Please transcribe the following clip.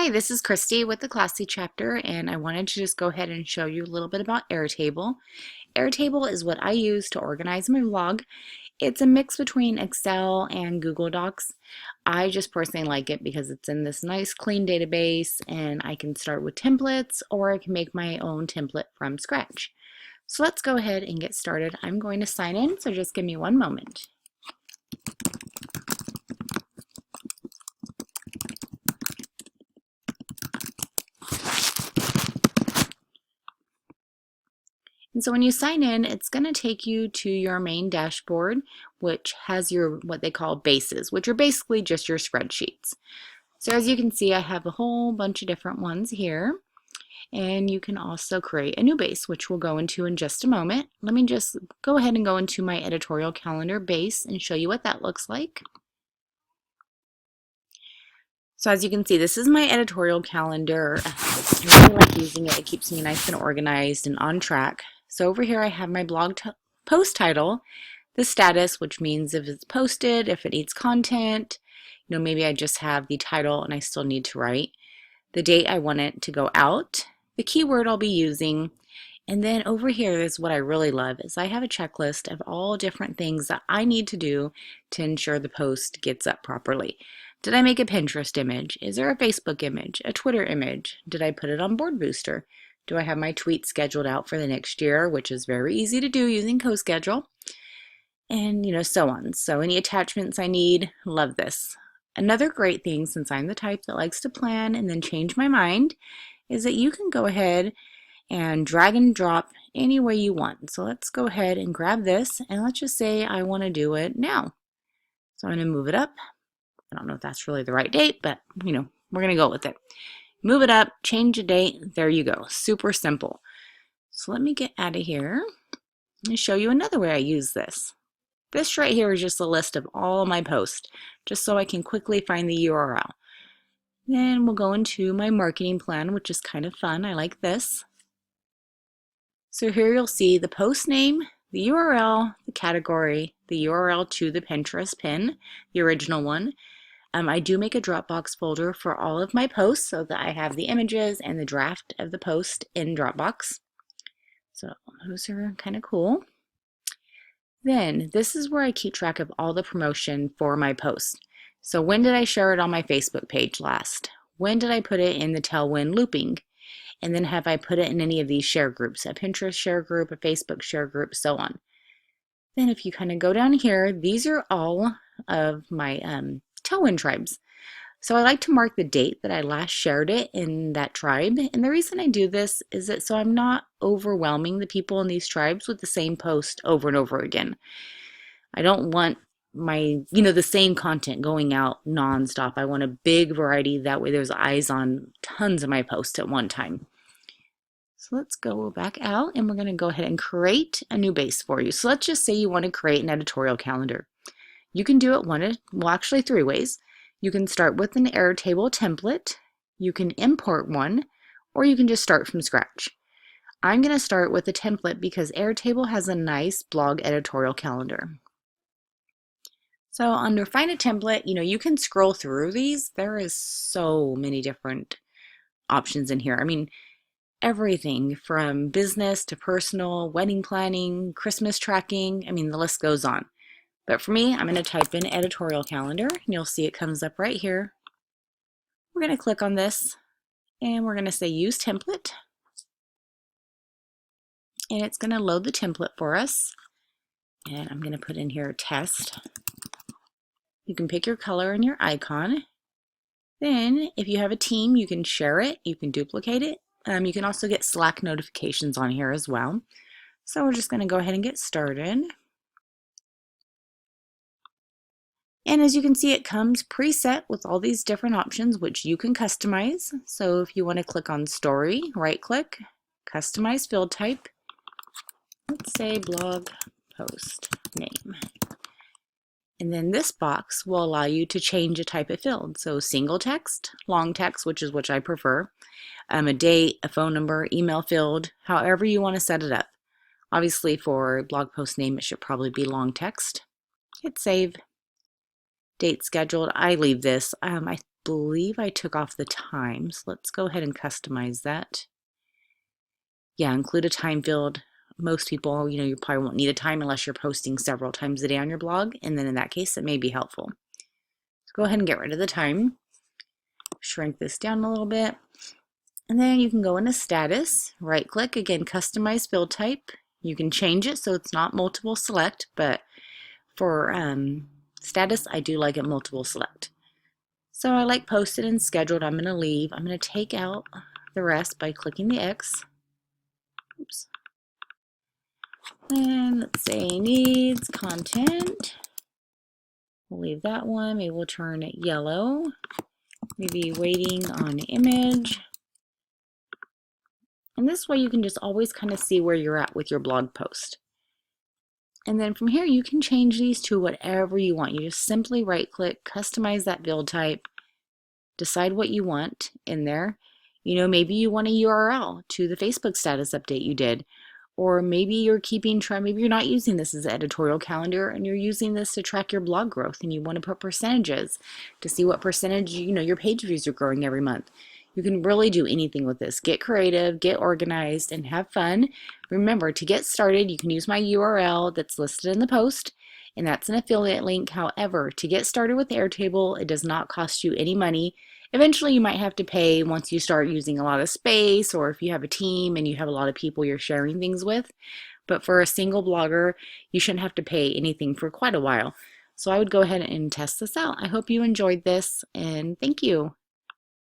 Hi, this is Christy with the Classy chapter, and I wanted to just go ahead and show you a little bit about Airtable. Airtable is what I use to organize my vlog. It's a mix between Excel and Google Docs. I just personally like it because it's in this nice clean database, and I can start with templates or I can make my own template from scratch. So let's go ahead and get started. I'm going to sign in, so just give me one moment. And so when you sign in, it's going to take you to your main dashboard, which has your what they call bases, which are basically just your spreadsheets. So as you can see, I have a whole bunch of different ones here. And you can also create a new base, which we'll go into in just a moment. Let me just go ahead and go into my editorial calendar base and show you what that looks like. So as you can see, this is my editorial calendar. I really like using it. It keeps me nice and organized and on track. So over here I have my blog post title, the status, which means if it's posted, if it needs content, maybe I just have the title and I still need to write, the date I want it to go out, the keyword I'll be using, and then over here is what I really love is I have a checklist of all different things that I need to do to ensure the post gets up properly. Did I make a Pinterest image? Is there a Facebook image? A Twitter image? Did I put it on Board Booster? Do I have my tweets scheduled out for the next year, which is very easy to do using CoSchedule? And so on. So any attachments I need, love this. Another great thing, since I'm the type that likes to plan and then change my mind, is that you can go ahead and drag and drop any way you want. So let's go ahead and grab this, and let's just say I want to do it now. So I'm going to move it up. I don't know if that's really the right date, but we're going to go with it. Move it up, change the date, there you go. Super simple. So let me get out of here and show you another way I use this. This right here is just a list of all my posts, just so I can quickly find the URL. Then we'll go into my marketing plan, which is kind of fun. I like this. So here you'll see the post name, the URL, the category, the URL to the Pinterest pin, the original one. I do make a Dropbox folder for all of my posts so that I have the images and the draft of the post in Dropbox. So those are kind of cool. Then this is where I keep track of all the promotion for my post. So when did I share it on my Facebook page last? When did I put it in the Tailwind looping? And then have I put it in any of these share groups, a Pinterest share group, a Facebook share group, so on. Then if you kind of go down here, these are all of my Tailwind tribes. So I like to mark the date that I last shared it in that tribe. And the reason I do this is that so I'm not overwhelming the people in these tribes with the same post over and over again. I don't want my, the same content going out nonstop. I want a big variety. That way there's eyes on tons of my posts at one time. So let's go back out and we're going to go ahead and create a new base for you. So let's just say you want to create an editorial calendar. You can do it actually three ways. You can start with an Airtable template, you can import one, or you can just start from scratch. I'm going to start with a template because Airtable has a nice blog editorial calendar. So under Find a Template, you can scroll through these. There is so many different options in here. I mean, everything from business to personal, wedding planning, Christmas tracking. I mean, the list goes on. But for me, I'm going to type in editorial calendar, and you'll see it comes up right here. We're going to click on this, and we're going to say Use Template. And it's going to load the template for us. And I'm going to put in here Test. You can pick your color and your icon. Then, if you have a team, you can share it, you can duplicate it. You can also get Slack notifications on here as well. So we're just going to go ahead and get started. And as you can see, it comes preset with all these different options, which you can customize. So if you want to click on Story, right click, Customize Field Type. Let's say blog post name. And then this box will allow you to change a type of field. So single text, long text, which is which I prefer, a date, a phone number, email field, however you want to set it up. Obviously for blog post name, it should probably be long text. Hit save. Date scheduled, I leave this. I believe I took off the time, so let's go ahead and customize that. Yeah, include a time field. Most people, you probably won't need a time unless you're posting several times a day on your blog, and then in that case, it may be helpful. So go ahead and get rid of the time. Shrink this down a little bit. And then you can go into status, right click, again, customize field type. You can change it so it's not multiple select, but for status, I do like it multiple select. So I like posted and scheduled. I'm going to leave. I'm going to take out the rest by clicking the X. Oops. And let's say needs content. We'll leave that one. Maybe we'll turn it yellow. Maybe waiting on image. And this way you can just always kind of see where you're at with your blog post. And then from here you can change these to whatever you want. You just simply right click, customize that field type, decide what you want in there. Maybe you want a URL to the Facebook status update you did. Or maybe you're keeping track, maybe you're not using this as an editorial calendar and you're using this to track your blog growth and you want to put percentages to see what percentage, your page views are growing every month. You can really do anything with this. Get creative, get organized, and have fun. Remember, to get started, you can use my URL that's listed in the post, and that's an affiliate link. However, to get started with Airtable, it does not cost you any money. Eventually, you might have to pay once you start using a lot of space, or if you have a team and you have a lot of people you're sharing things with. But for a single blogger, you shouldn't have to pay anything for quite a while. So I would go ahead and test this out. I hope you enjoyed this, and thank you.